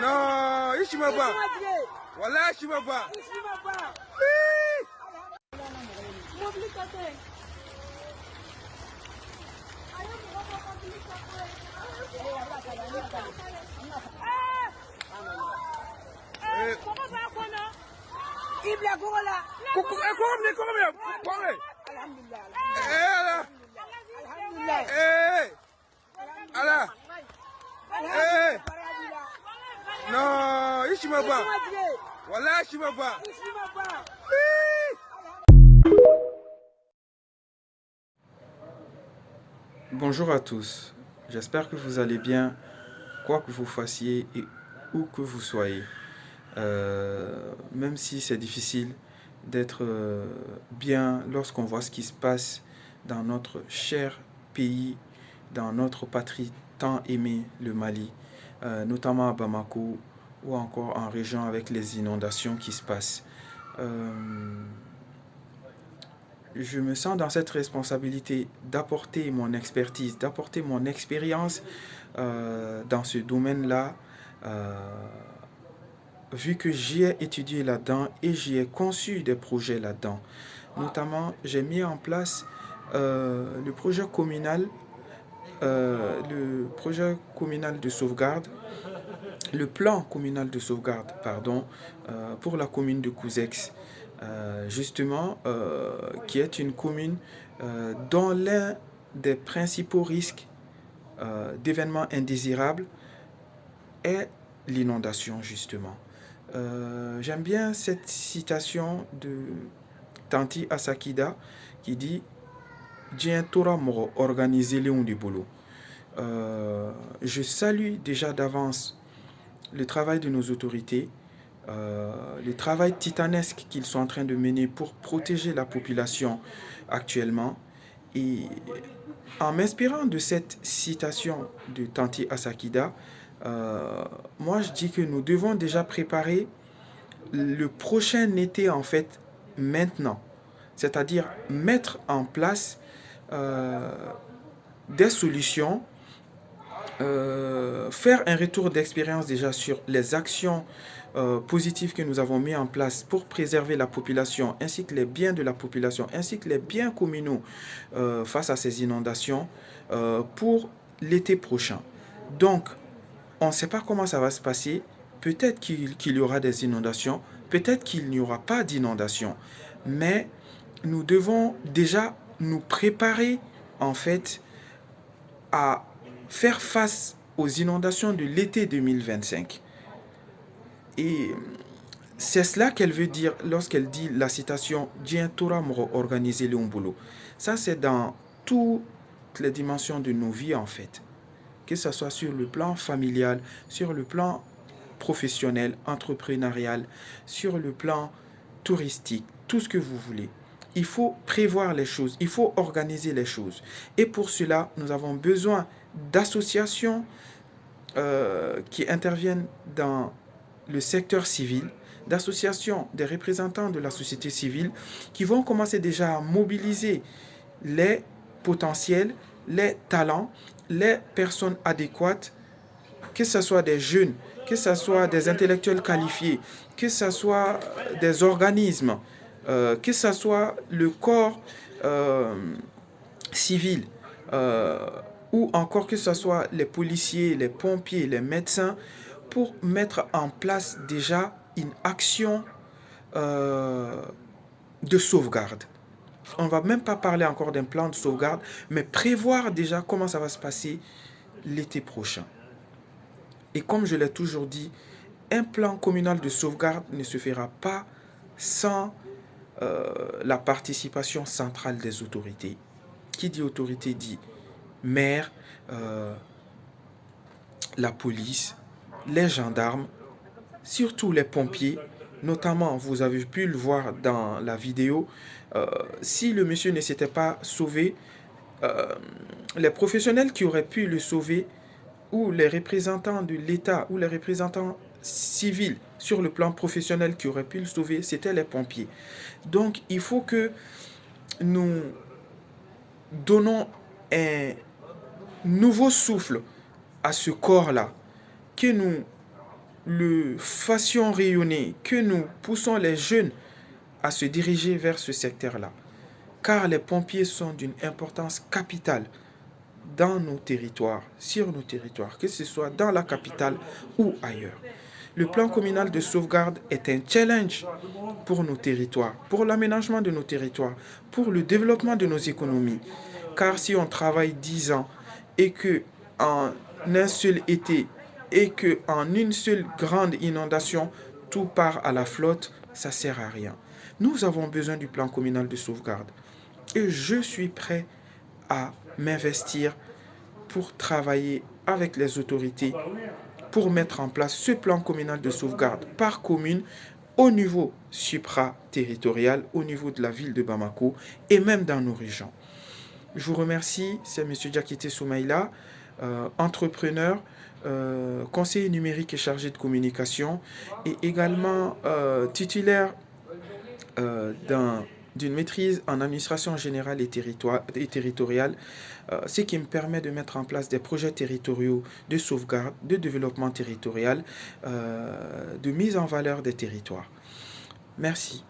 Non, ici m'a pas. Voilà, ici m'a pas. Non, ici m'a pas. Voilà, ici m'a pas. Bonjour à tous, j'espère que vous allez bien, quoi que vous fassiez et où que vous soyez. Même si c'est difficile d'être bien lorsqu'on voit ce qui se passe dans notre cher pays, dans notre patrie tant aimée, le Mali, notamment à Bamako ou encore en région avec les inondations qui se passent. Je me sens dans cette responsabilité d'apporter mon expertise, d'apporter mon expérience dans ce domaine-là, vu que j'y ai étudié là-dedans et j'y ai conçu des projets là-dedans. Notamment, j'ai mis en place le projet communal de sauvegarde, le plan communal de sauvegarde, pardon, pour la commune de Couzex. Justement, qui est une commune dont l'un des principaux risques d'événements indésirables est l'inondation, justement. J'aime bien cette citation de Tanti Asakida qui dit Dien Tora Moro organiser Léon du boulot. Je salue déjà d'avance le travail de nos autorités, le travail titanesque qu'ils sont en train de mener pour protéger la population actuellement. Et en m'inspirant de cette citation de Tanti Asakida, moi je dis que nous devons déjà préparer le prochain été en fait maintenant. C'est-à-dire mettre en place des solutions, faire un retour d'expérience déjà sur les actions positives que nous avons mis en place pour préserver la population, ainsi que les biens de la population, ainsi que les biens communaux face à ces inondations pour l'été prochain. Donc, on ne sait pas comment ça va se passer. Peut-être qu'il y aura des inondations, peut-être qu'il n'y aura pas d'inondations. Mais nous devons déjà nous préparer en fait à faire face aux inondations de l'été 2025. Et c'est cela qu'elle veut dire lorsqu'elle dit la citation Dien Tora Moro organiser le boulot. Ça, c'est dans toutes les dimensions de nos vies en fait. Que ce soit sur le plan familial, sur le plan professionnel, entrepreneurial, sur le plan touristique, tout ce que vous voulez. Il faut prévoir les choses, il faut organiser les choses. Et pour cela, nous avons besoin d'associations qui interviennent dans le secteur civil, d'associations, des représentants de la société civile qui vont commencer déjà à mobiliser les potentiels, les talents, les personnes adéquates, que ce soit des jeunes, que ce soit des intellectuels qualifiés, que ce soit des organismes, que ce soit le corps civil, ou encore que ce soit les policiers, les pompiers, les médecins, pour mettre en place déjà une action de sauvegarde. On ne va même pas parler encore d'un plan de sauvegarde, mais prévoir déjà comment ça va se passer l'été prochain. Et comme je l'ai toujours dit, un plan communal de sauvegarde ne se fera pas sans la participation centrale des autorités. Qui dit autorité dit maire, la police, les gendarmes, surtout les pompiers. Notamment, vous avez pu le voir dans la vidéo, si le monsieur ne s'était pas sauvé, les professionnels qui auraient pu le sauver, ou les représentants de l'État, ou les représentants civils sur le plan professionnel qui aurait pu le sauver, c'était les pompiers. Donc, il faut que nous donnons un nouveau souffle à ce corps-là, que nous le fassions rayonner, que nous poussons les jeunes à se diriger vers ce secteur-là. Car les pompiers sont d'une importance capitale dans nos territoires, sur nos territoires, que ce soit dans la capitale ou ailleurs. Le plan communal de sauvegarde est un challenge pour nos territoires, pour l'aménagement de nos territoires, pour le développement de nos économies. Car si on travaille 10 ans et que en un seul été et que en une seule grande inondation, tout part à la flotte, ça ne sert à rien. Nous avons besoin du plan communal de sauvegarde. Et je suis prêt à m'investir pour travailler avec les autorités pour mettre en place ce plan communal de sauvegarde par commune au niveau supra-territorial, au niveau de la ville de Bamako et même dans nos régions. Je vous remercie, c'est M. Diakité Soumaïla, entrepreneur, conseiller numérique et chargé de communication et également titulaire d'une maîtrise en administration générale et territoriale, ce qui me permet de mettre en place des projets territoriaux de sauvegarde, de développement territorial, de mise en valeur des territoires. Merci.